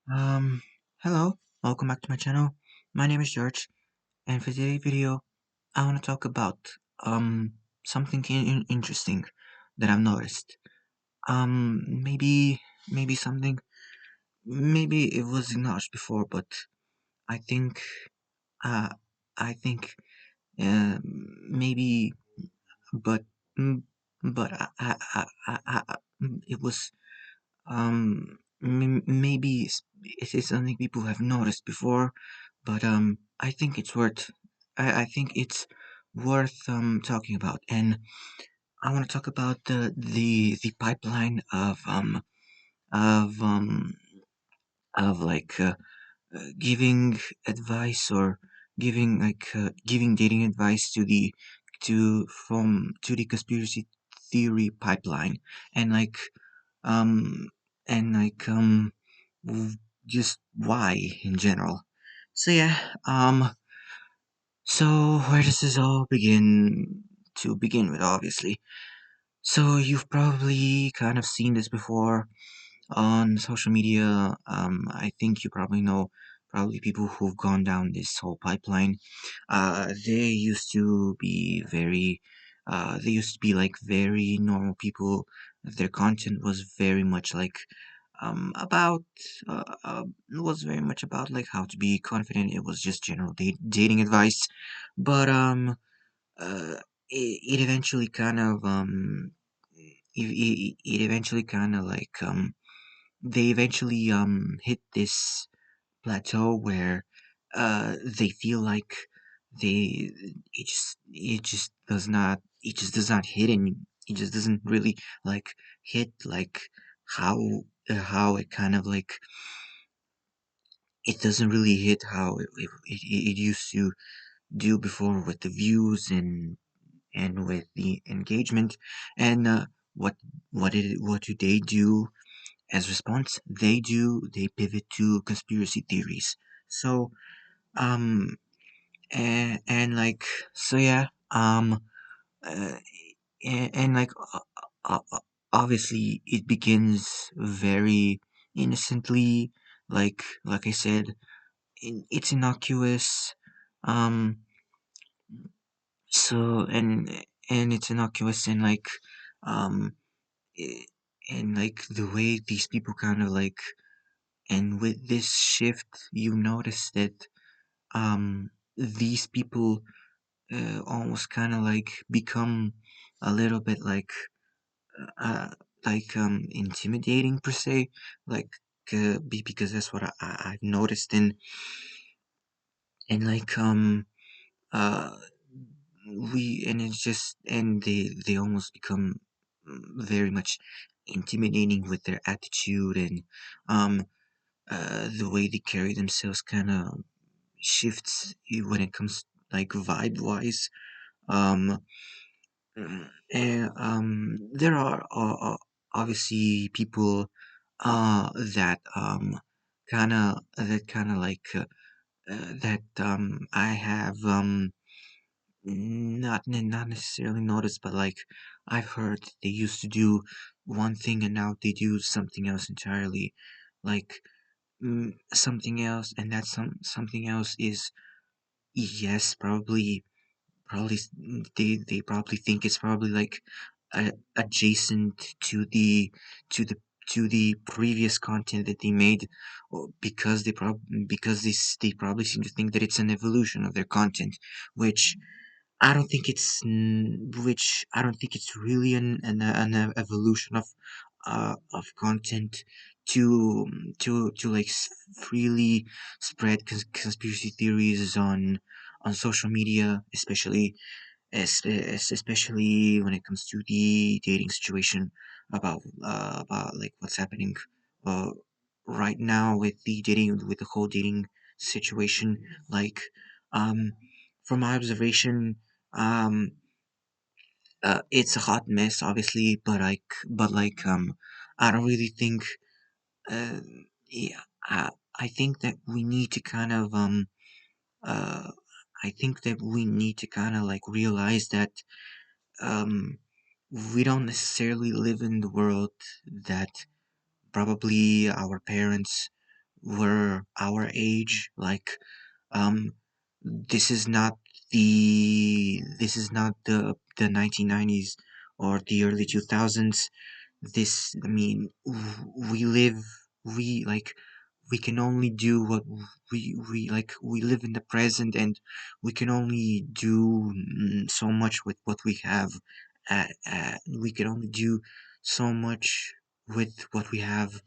Um, Hello, welcome back to my channel. My name is George, and for today's video, I want to talk about something interesting that I've noticed. Maybe something, maybe it was acknowledged before, but I think, uh, I think, maybe, but, mm, but it was maybe it is something people have noticed before, but I think it's worth I think it's worth talking about, and I want to talk about the pipeline of um of like giving advice or giving dating advice to the conspiracy theory pipeline, and um and just why in general. So yeah, so where does this all begin? To begin with, obviously. So you've probably kind of seen this before on social media. I think you probably know probably people who've gone down this whole pipeline. They used to be they used to be like very normal people. Their content was very much like about was very much about like how to be confident. It was just general dating advice, but uh, it eventually kind of it eventually kind of they eventually hit plateau where they feel like they it just does not hit, and it just doesn't really like hit like how how it kind of like it doesn't really hit how it used to do before with the views and with the engagement. And what what do they do as response? They pivot to conspiracy theories. So um and like so yeah uh, and like uh, uh, obviously it begins very innocently, like I said, it's innocuous. um so and it's innocuous, and um eh, and like the way these people kind of like, and with this shift you notice that these people almost kind of like become a little bit uh intimidating per se, like because that's what I've noticed. And uh we and it's just and they almost become very much intimidating with their attitude, and um the way they carry themselves kind of shifts when it comes like vibe wise. um and there are obviously people that kind of that I have not necessarily noticed, but like I've heard they used to do one thing and now they do something else entirely, like something else, and that something else is, yes, probably they probably think it's probably like adjacent to the to the previous content that they made, because because they probably seem to think that it's an evolution of their content, which I don't think which I don't think it's really an evolution of content to like freely spread conspiracy theories on social media, especially especially when it comes to the dating situation, about like what's happening uh right now with the whole dating situation. Like um from my observation, um it's a hot mess, obviously, but I don't really think uh yeah I think that we need to kind of uh I think that we need to kind of like realize that um we don't necessarily live in the world that probably our parents were our age. Like, um, this is not the 1990s or the early 2000s. This, I mean, we live, we like, we can only do what we like. We live in the present, and we can only do so much with what we have. We can only do so much with what we have.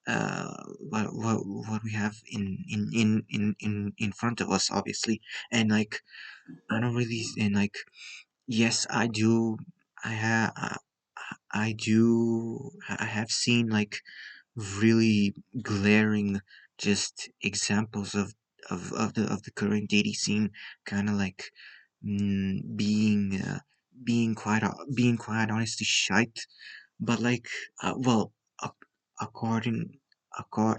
What we have in front of us, obviously. And like, I don't really, and like, yes, I do. I have. I have seen like really glaring just examples of the current dating scene, kind of like being being quite honestly shite. But like, well, ac- according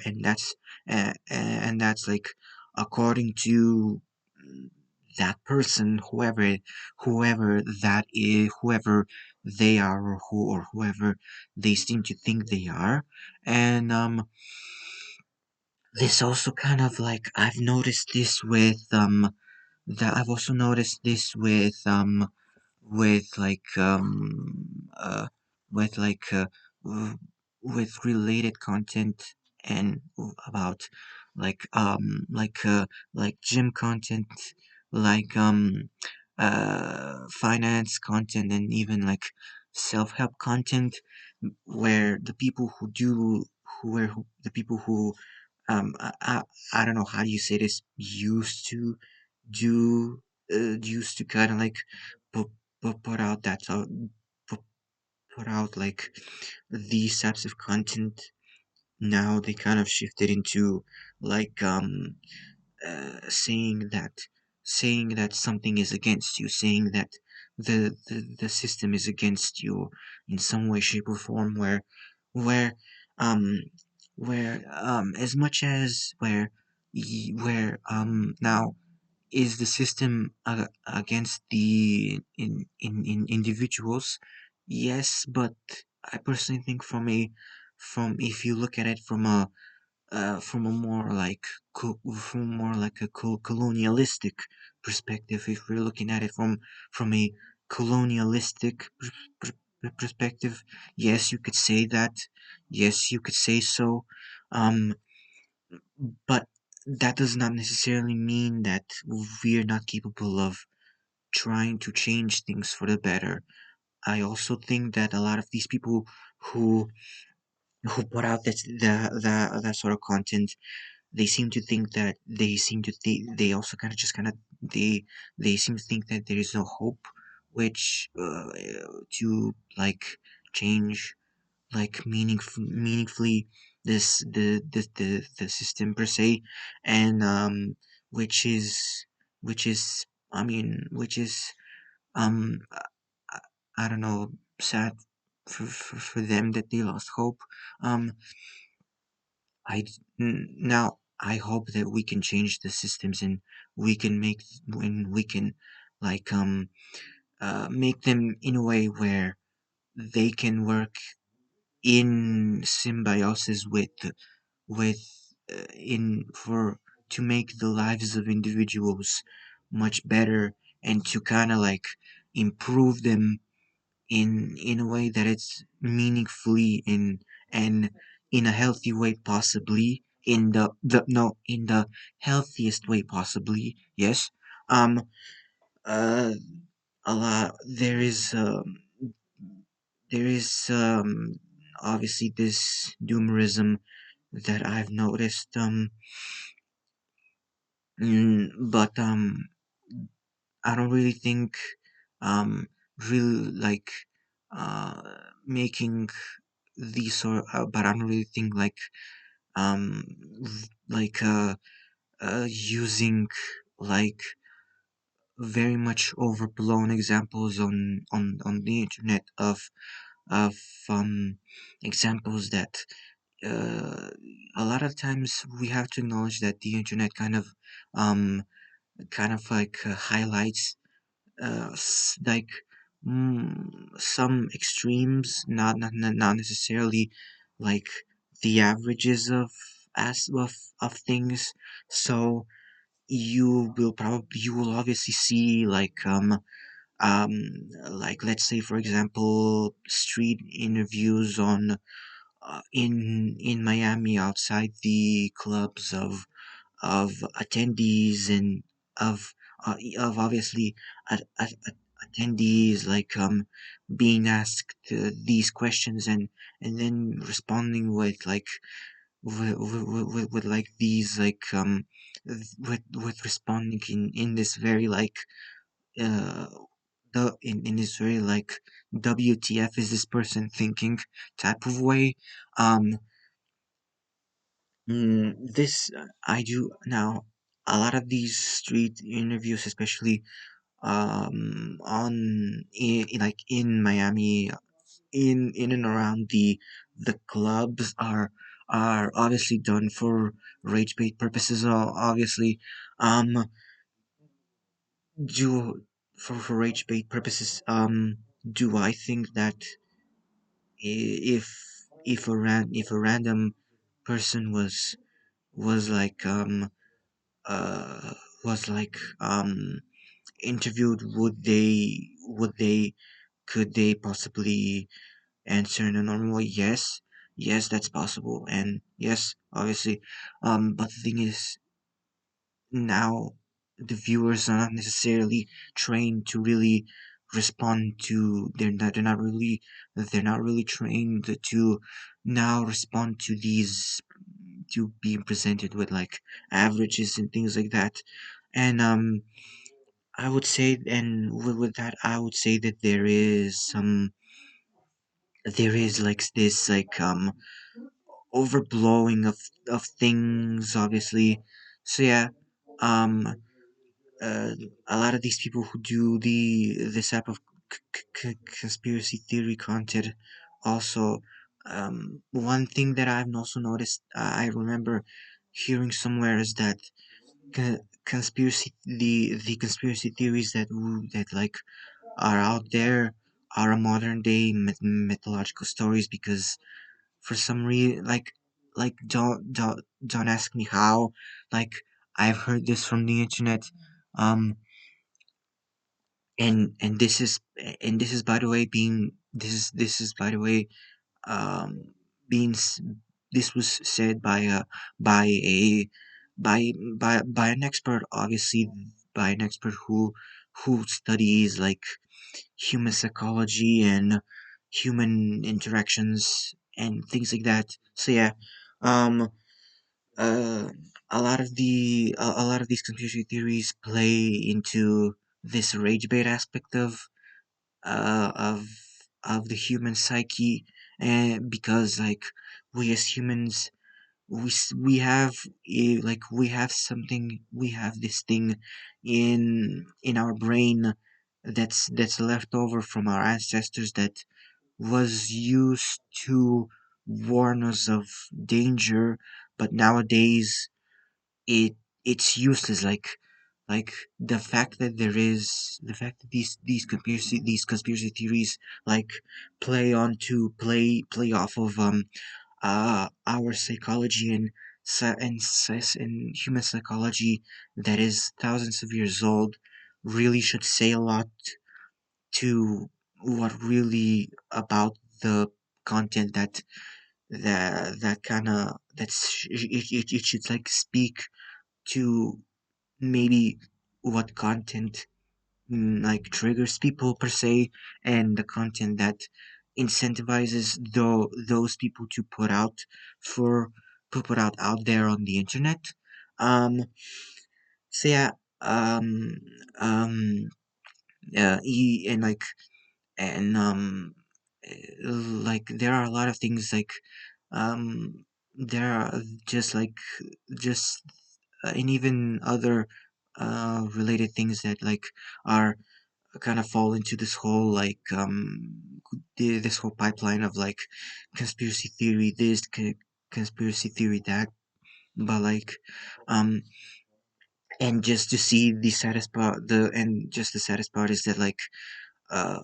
and that's like, according to that person, whoever they are, or whoever they seem to think they are. And this also kind of like, I've noticed this with that I've also noticed this with like with like w- with related content, and about like like gym content, like finance content, and even like self-help content, where the people who do who the people who I don't know how do you say this, do used to kind of like put, put out put, put out like these types of content. Now they kind of shifted into like saying that, something is against you, saying that the system is against you in some way, shape, or form, where um as much as now, is the system against the in individuals? Yes, but I personally think from if you look at it from a more like colonialistic perspective, if we're looking at it from a colonialistic perspective, yes, you could say that. Yes, you could say so. Um, but that does not necessarily mean that we're not capable of trying to change things for the better. I also think that a lot of these people who put out that sort of content, they seem to think that they also they seem to think that there is no hope, which to like change like meaningfully the system per se. And which is I mean which is I, I don't know, sad for them that they lost hope. um now I hope that we can change the systems, and we can make when we can like make them in a way where they can work in symbiosis with in for to make the lives of individuals much better, and to kind of like improve them in a way that it's meaningfully and in a healthy way, possibly in the no in the healthiest way possibly. Yes. um uh a lot there is obviously this doomerism that I've noticed. But I don't really think um really like uh making these sort but I don't really think like um like using like very much overblown examples on the internet of examples that uh a lot of times we have to acknowledge that the internet um like highlights like some extremes, not necessarily like the averages of things. So you will obviously see um like, let's say for example, street interviews on in Miami outside the clubs of attendees and of of obviously attendees, like being asked these questions and then responding with like with like these like with responding in this very like uh in this very like WTF is this person thinking type of way. um this I do now. A lot of these street interviews, especially like in Miami, in and around the clubs, are obviously done for rage bait purposes. Obviously, um, do for rage bait purposes. Do I think that if if a random person was like uh was like interviewed, would they could they possibly answer in a normal way? Yes, yes, that's possible, and yes, obviously. But the thing is, now the viewers are not necessarily trained to really respond to. They're not really trained to now respond to these, to being presented with like averages and things like that. And I would say, and with that, I would say that there is like this like overblowing of things, obviously. So yeah, um, uh, a lot of these people who do this type of conspiracy theory content, also, one thing that I've also noticed, I remember hearing somewhere, is that the conspiracy theories that like are out there are a modern day mythological stories, because for some reason, like don't ask me how, like I've heard this from the internet. um and this is by the way being this is by the way um being this was said by a by an expert, obviously, by an expert who studies like human psychology and human interactions and things like that. So yeah, um, uh, a lot of these conspiracy theories play into this rage bait aspect uh, of of the human psyche, and because like we as humans, we have like we have this thing in our brain that's left over from our ancestors, that was used to warn us of danger, but nowadays it it's useless. Like the fact that these conspiracy theories like play off of our psychology and and human psychology that is thousands of years old, really should say a lot to what really about the content that kind of it should like speak to, maybe what content like triggers people per se, and the content that incentivizes those people to for put out there on the internet. um so yeah, um um and like and like there are a lot of things like there are just and even other related things that like are kind of fall into this whole like this whole pipeline of like conspiracy theory this, conspiracy theory that. But like um and just to see the saddest part, the saddest part is that like uh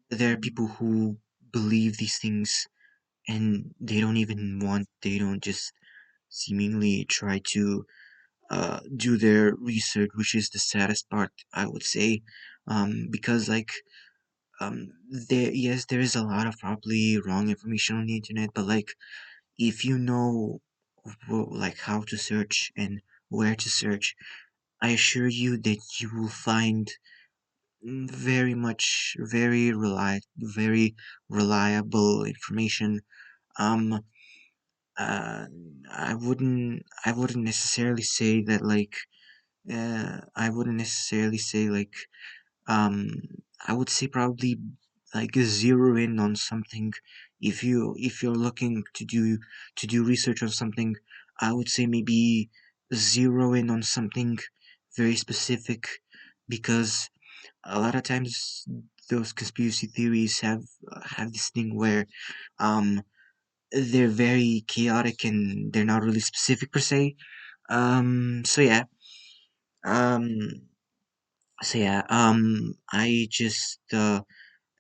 there are people who believe these things, and they don't even want, they don't just seemingly try to do their research, which is the saddest part, I would say, because like there, yes, there is a lot of probably wrong information on the internet, but like if you know like how to search and where to search, I assure you that you will find very much very reliable information. um uh, I wouldn't necessarily say that like I wouldn't necessarily say like um I would say probably like zero in on something. If you're looking to do research on something, I would say maybe zero in on something very specific, because a lot of times those conspiracy theories have this thing where um they're very chaotic and they're not really specific per se. So yeah. Um I just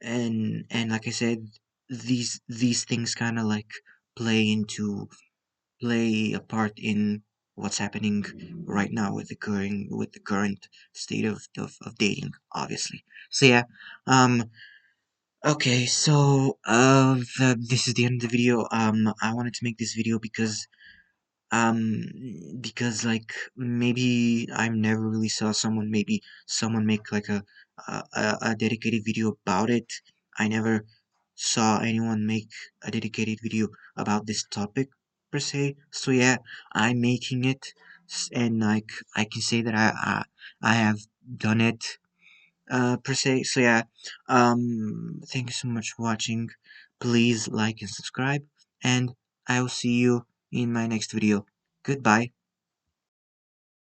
and like I said, these things kind of like play into play a part in what's happening right now with the current state of dating, obviously. So yeah. Okay, so this is the end of the video. I wanted to make this video um because like maybe I never really saw someone, maybe someone make like a dedicated video about it. I never saw anyone make a dedicated video about this topic per se. So yeah, I'm making it, and like I can say that I have done it per se. So yeah, thank you so much for watching. Please like and subscribe, and I will see you in my next video. Goodbye.